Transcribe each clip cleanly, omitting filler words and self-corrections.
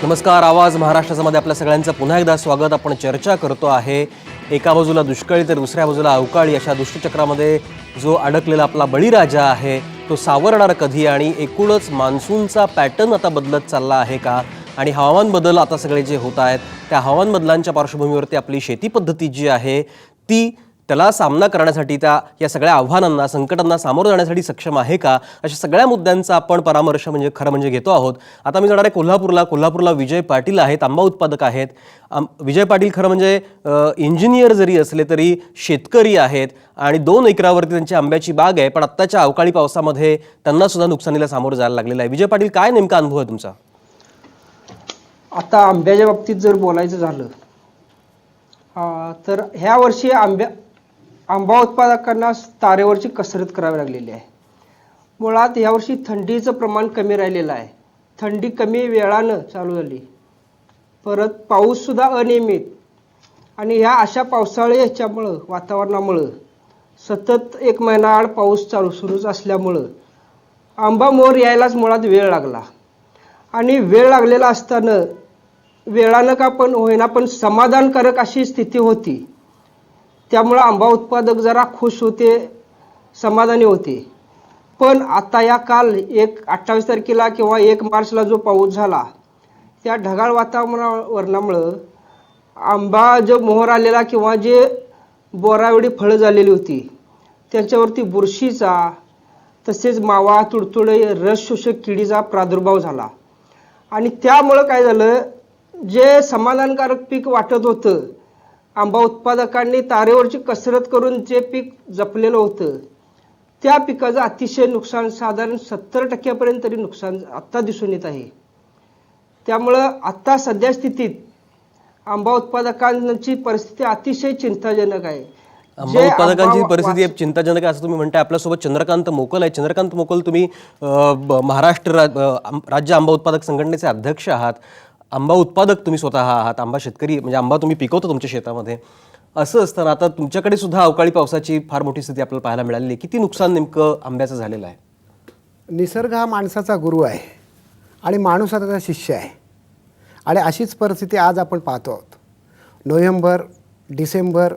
नमस्कार. आवाज महाराष्ट्रामध्ये आपल्या सगळ्यांचं पुन्हा एकदा स्वागत. आपण चर्चा करतो आहे एका बाजूला दुष्काळी तर दुसऱ्या बाजूला अवकाळी अशा दुष्टचक्रामध्ये जो अडकलेला आपला बळीराजा आहे तो सावरणार कधी, आणि एकूणच मान्सूनचा पॅटर्न आता बदलत चालला आहे का, आणि हवामान बदल आता सगळे जे होत आहेत त्या हवामान बदलांच्या पार्श्वभूमीवरती आपली शेती पद्धती जी आहे ती त्याला सामना करण्यासाठी या सगळ्या आव्हानांना संकटांना सामोरं जाण्यासाठी सक्षम आहे का, अशा सगळ्या मुद्द्यांचा आपण परामर्श खरं म्हणजे घेतो आहोत. आता मी जाणार आहे कोल्हापूरला विजय पाटील आहेत, आंबा उत्पादक आहेत. विजय पाटील खरं म्हणजे इंजिनियर जरी असले तरी शेतकरी आहेत आणि 2 एकरावरती त्यांची आंब्याची बाग आहे, पण आत्ताच्या अवकाळी पावसामध्ये त्यांना सुद्धा नुकसानीला सामोरं जायला लागलेलं आहे. विजय पाटील, काय नेमका अनुभव आहे तुमचा? आता आंब्याच्या बाबतीत जर बोलायचं झालं तर ह्या वर्षी आंबा उत्पादकांना तारेवरची कसरत करावी लागलेली आहे. मुळात यावर्षी थंडीचं प्रमाण कमी राहिलेलं आहे. थंडी कमी वेळानं चालू झाली, परत पाऊससुद्धा अनियमित, आणि ह्या अशा पावसाळी ह्याच्यामुळं वातावरणामुळं सतत 1 महिना आड पाऊस सुरूच असल्यामुळं आंबा मोहर यायलाच मुळात वेळ लागला. आणि वेळ लागलेला असताना वेळानं का पण होईना पण समाधानकारक अशी स्थिती होती, त्यामुळं आंबा उत्पादक जरा खुश होते, समाधानी होते. पण आता या काल 28 तारखेला किंवा 1 मार्चला जो पाऊस झाला त्या ढगाळ वातावरणामुळं आंबा जो मोहर आलेला किंवा जे बोराएवढी फळं झालेली होती त्यांच्यावरती बुरशीचा तसेच मावा, तुडतुडे, रस शोषक किडीचा प्रादुर्भाव झाला. आणि त्यामुळं काय झालं, जे समाधानकारक पीक वाटत होतं, आंबा उत्पादकांनी तारेवरची कसरत करून जे पीक जपलेलं होतं त्या पिकाचं अतिशय नुकसान, साधारण 70% तरी नुकसान आत्ता दिसून येत आहे. त्यामुळं आत्ता सध्या स्थितीत आंबा उत्पादकांची परिस्थिती अतिशय चिंताजनक आहे. आंबा उत्पादकांची परिस्थिती चिंताजनक आहे असं तुम्ही म्हणताय. आपल्यासोबत चंद्रकांत मोकल आहे. चंद्रकांत मोकल, तुम्ही महाराष्ट्र राज्य आंबा उत्पादक संघटनेचे अध्यक्ष आहात. आंबा उत्पादक तुम्ही स्वतः आहात, आंबा शेतकरी, म्हणजे आंबा तुम्ही पिकवता तुमच्या शेतामध्ये. असं असताना आता तुमच्याकडे सुद्धा अवकाळी पावसाची फार मोठी स्थिती आपल्याला पाहायला मिळाली आहे. किती नुकसान नेमकं आंब्याचं झालेलं आहे? निसर्ग हा माणसाचा गुरु आहे आणि माणूस आता त्याचा शिष्य आहे, आणि अशीच परिस्थिती आज आपण पाहतो आहोत. नोव्हेंबर, डिसेंबर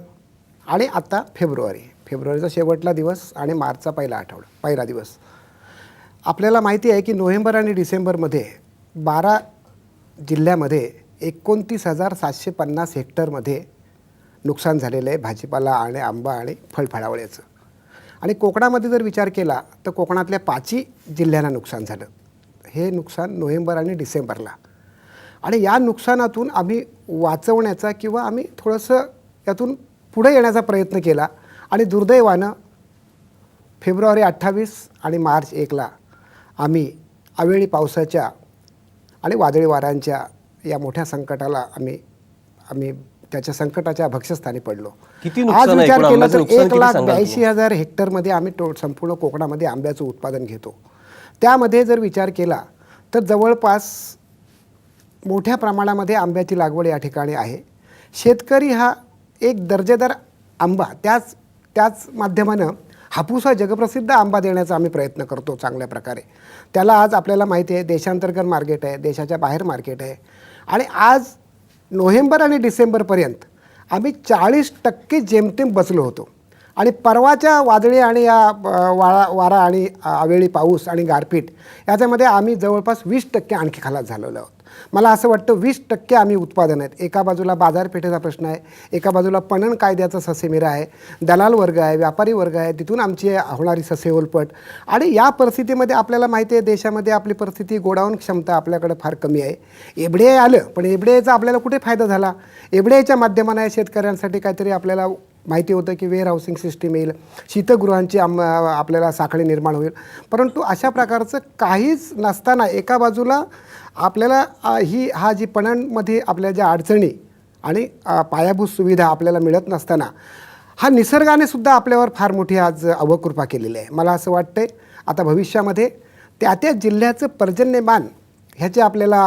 आणि आता फेब्रुवारीचा शेवटला दिवस आणि मार्चचा पहिला दिवस. आपल्याला माहिती आहे की नोव्हेंबर आणि डिसेंबरमध्ये 12 जिल्ह्यामध्ये 29,750 हेक्टरमध्ये नुकसान झालेलं आहे भाजीपाला आणि आंबा आणि फळफळावळ्याचं. आणि कोकणामध्ये जर विचार केला तर कोकणातल्या 5 जिल्ह्यांना नुकसान झालं. हे नुकसान नोव्हेंबर आणि डिसेंबरला. आणि या नुकसानातून आम्ही वाचवण्याचा किंवा आम्ही थोडंसं यातून पुढे येण्याचा प्रयत्न केला, आणि दुर्दैवानं फेब्रुवारी 28 आणि मार्च 1ला आम्ही अवेळी पावसाच्या आणि वादळी वाऱ्यांच्या या मोठ्या संकटाला आम्ही त्याच्या संकटाच्या भक्ष्यस्थानी पडलो. आज विचार केला तर 1,82,000 हेक्टरमध्ये आम्ही संपूर्ण कोकणामध्ये आंब्याचं उत्पादन घेतो. त्यामध्ये जर विचार केला तर जवळपास मोठ्या प्रमाणामध्ये आंब्याची लागवड या ठिकाणी आहे. शेतकरी हा एक दर्जेदार आंबा, त्याच माध्यमानं हापूस हा जगप्रसिद्ध आंबा देण्याचा आम्ही प्रयत्न करतो चांगल्या प्रकारे. त्याला आज आपल्याला माहिती आहे देशांतर्गत मार्केट आहे, देशाच्या बाहेर मार्केट आहे. आणि आज नोव्हेंबर आणि डिसेंबरपर्यंत आम्ही 40% जेमतेम बसलो होतो. आणि परवाच्या वादळी आणि या वारा आणि अवेळी पाऊस आणि गारपीट याच्यामध्ये आम्ही जवळपास 20% आणखी खालास झालेलो आहोत. मला असं वाटतं 20% आम्ही उत्पादन आहेत. एका बाजूला बाजारपेठेचा प्रश्न आहे, एका बाजूला पणन कायद्याचा ससेमिरा आहे, दलाल वर्ग आहे, व्यापारी वर्ग आहे, तिथून आमची होणारी ससेहोलपट. आणि या परिस्थितीमध्ये आपल्याला माहिती आहे देशामध्ये आपली परिस्थिती, गोडाऊन क्षमता आपल्याकडे फार कमी आहे. एफडीआय आलं, पण एफडीआयचा आपल्याला कुठे फायदा झाला? एफडीआयच्या माध्यमाने शेतकऱ्यांसाठी काहीतरी आपल्याला माहिती होतं की वेअर हाऊसिंग सिस्टीम येईल, शीतगृहांची आपल्याला साखळी निर्माण होईल, परंतु अशा प्रकारचं काहीच नसताना एका बाजूला आपल्याला हा जी पणनमध्ये आपल्या ज्या अडचणी आणि पायाभूत सुविधा आपल्याला मिळत नसताना हा निसर्गाने सुद्धा आपल्यावर फार मोठी आज अवकृपा केलेली आहे. मला असं वाटतंय आता भविष्यामध्ये त्या जिल्ह्याचं पर्जन्यमान ह्याचे आपल्याला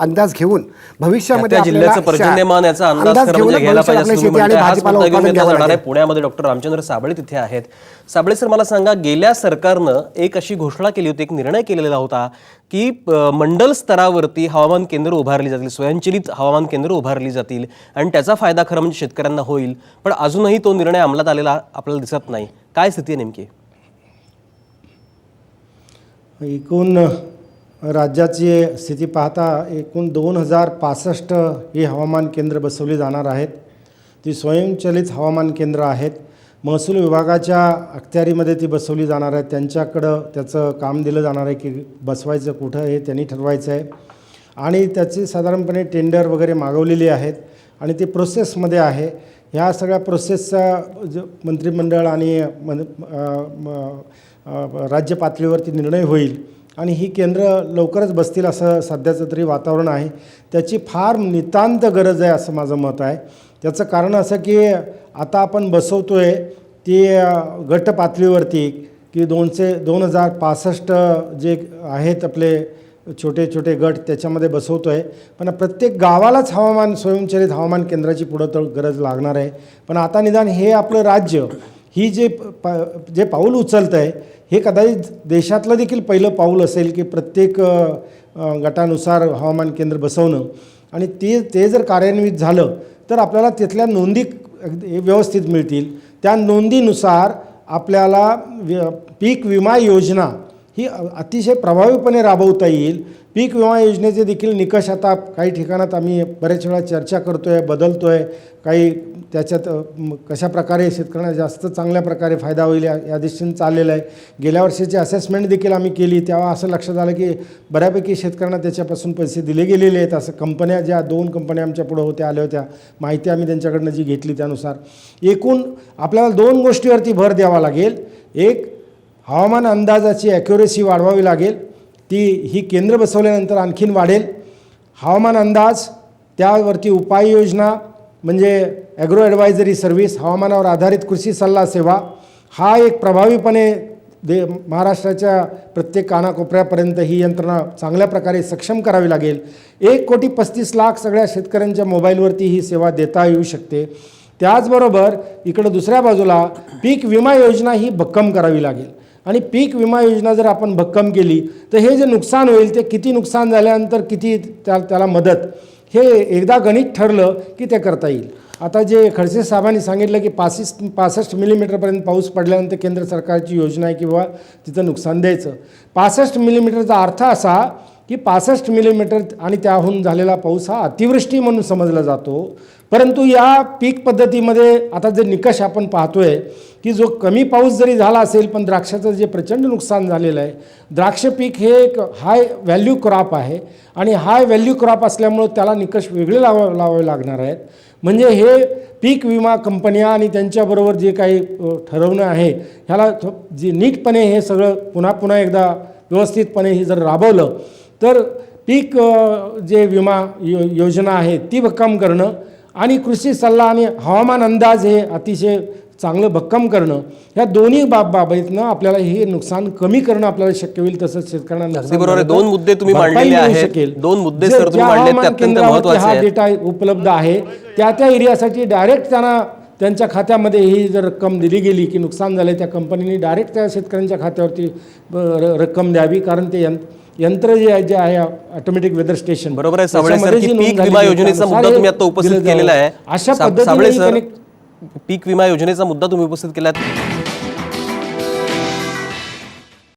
अंदाज घेऊन भविष्यामध्ये त्या जिल्ह्याचं पर्जन्यमान याचा अंदाज खरं घेऊन म्हणजे घ्यायला पाहिजे भविष्यात असं आपल्या तुम्ही शेती आणि म्हणताय. हाच भाजीपाला मुद्दा घेऊन उत्पादन मी घ्यावं जाणार आहे लागेल. पुण्यामध्ये. डॉक्टर रामचंद्र साबळे तिथे आहेत. साबळे सर, मला सांगा, गेल्या सरकारनं एक अशी घोषणा केली होती, एक निर्णय केलेला होता की मंडल स्तरावरती हवामान केंद्र उभारली जातील, स्वयंचलित हवामान केंद्र उभारली जातील आणि त्याचा फायदा खरं म्हणजे शेतकऱ्यांना होईल. पण अजूनही तो निर्णय अंमलात आलेला आपल्याला दिसत नाही. काय स्थिती आहे नेमकी? एकूण राज्याची स्थिती पाहता एकूण 2065 ही हवामान केंद्र बसवली जाणार आहेत. ती स्वयंचलित हवामान केंद्र आहेत. महसूल विभागाच्या अखत्यारीमध्ये ती बसवली जाणार आहेत. त्यांच्याकडं त्याचं काम दिलं जाणार आहे की बसवायचं कुठं हे त्यांनी ठरवायचं आहे आणि त्याची साधारणपणे टेंडर वगैरे मागवलेली आहेत आणि ती प्रोसेसमध्ये आहे. ह्या सगळ्या प्रोसेसचा मंत्रिमंडळ आणि राज्य पातळीवरती निर्णय होईल आणि ही केंद्र लवकरच बसतील असं सध्याचं तरी वातावरण आहे. त्याची फार नितांत गरज आहे असं माझं मत आहे. त्याचं कारण असं की आता आपण बसवतो आहे ती गट पातळीवरती की 2065 जे आहेत आपले छोटे छोटे गट त्याच्यामध्ये बसवतो आहे. पण प्रत्येक गावालाच स्वयंचलित हवामान केंद्राची पुढं गरज लागणार आहे. पण आता निदान हे आपलं राज्य ही जे पाऊल उचलतं आहे हे कदाचित देशातलं देखील पहिलं पाऊल असेल की प्रत्येक गटानुसार हवामान केंद्र बसवणं आणि ते जर कार्यान्वित झालं तर आपल्याला तिथल्या नोंदी व्यवस्थित मिळतील. त्या नोंदीनुसार आपल्याला पीक विमा योजना ही अतिशय प्रभावीपणे राबवता येईल. पीक विमा योजनेचे देखील निकष आता काही ठिकाणात आम्ही बऱ्याच वेळा चर्चा करतो आहे, बदलतो आहे. काही त्याच्यात कशाप्रकारे शेतकऱ्यांना जास्त चांगल्या प्रकारे फायदा होईल या दृष्टीने चाललेलं आहे. गेल्या वर्षीची असेसमेंट देखील आम्ही केली, तेव्हा असं लक्षात आलं की बऱ्यापैकी शेतकऱ्यांना त्याच्यापासून पैसे दिले गेलेले आहेत. असं कंपन्या ज्या 2 कंपन्या आमच्या पुढं होत्या आल्या होत्या, माहिती आम्ही त्यांच्याकडनं जी घेतली त्यानुसार एकूण आपल्याला 2 गोष्टीवरती भर द्यावा लागेल. एक, हवामान अंदाजाची ॲक्युरेसी वाढवावी लागेल. ही केंद्र बसवल्यानंतर आणखीन वाढेल. हवामान अंदाज, त्यावरती उपाययोजना म्हणजे ॲग्रो ॲडवायझरी सर्व्हिस, हवामानावर आधारित कृषी सल्ला सेवा, हा एक प्रभावीपणे महाराष्ट्राच्या प्रत्येक कानाकोपऱ्यापर्यंत ही यंत्रणा चांगल्या प्रकारे सक्षम करावी लागेल. 1,35,00,000 सगळ्या शेतकऱ्यांच्या मोबाईलवरती ही सेवा देता येऊ शकते. त्याचबरोबर इकडं दुसऱ्या बाजूला पीक विमा योजना ही भक्कम करावी लागेल आणि पीक विमा योजना जर आपण भक्कम केली तर हे जे नुकसान होईल ते किती नुकसान झाल्यानंतर किती त्याला मदत, हे एकदा गणित ठरलं की ते करता येईल. आता जे खडसे साहेबांनी सांगितलं की 65 मिलीमीटरपर्यंत पाऊस पडल्यानंतर केंद्र सरकारची योजना आहे की बाबा तिथं नुकसान द्यायचं. 65 मिलीमीटरचा अर्थ असा की 65 मिलीमीटर आणि त्याहून झालेला पाऊस हा अतिवृष्टी म्हणून समजला जातो. परंतु या पीक पद्धतीमध्ये आता जे निकष आपण पाहतोय की जो कमी पाऊस जरी झाला असेल पण द्राक्षाचं जे प्रचंड नुकसान झालेलं आहे. द्राक्ष पीक हे एक हाय व्हॅल्यू क्रॉप आहे आणि हाय व्हॅल्यू क्रॉप असल्यामुळं त्याला निकष वेगळे लावावे लागणार आहेत. म्हणजे हे पीक विमा कंपन्या आणि त्यांच्याबरोबर जे काही ठरवणं आहे ह्याला जे नीटपणे हे सगळं पुन्हा एकदा व्यवस्थितपणे हे जर राबवलं तर पीक जे विमा योजना आहे ती भक्कम करणं आणि कृषी सल्ला आणि हवामान अंदाज हे अतिशय चांगलं भक्कम करणं, ह्या दोन्ही बाबतीतनं आपल्याला हे नुकसान कमी करणं आपल्याला शक्य होईल. तसंच शेतकऱ्यांना अगदी बरोबर आहे. 2 मुद्दे तुम्ही मांडलेले आहेत. 2 मुद्दे सर तुम्ही मांडलेत ते अत्यंत महत्त्वाचे हा आहेत. डेटा उपलब्ध आहे त्या एरियासाठी डायरेक्ट त्यांच्या खात्यामध्ये ही जर रक्कम दिली गेली की नुकसान झालं त्या कंपनीने डायरेक्ट त्या शेतकऱ्यांच्या खात्यावरती रक्कम द्यावी. कारण ते यंत्र जे आहे ऑटोमॅटिक वेदर स्टेशन, बरोबर आहे. साबळे सर, की पीक विमा योजनेचा मुद्दा तुम्ही आता उपस्थित केलेला आहे. अशा साबळे सर, पद्धतीने पीक विमा योजनेचा मुद्दा तुम्ही उपस्थित केला.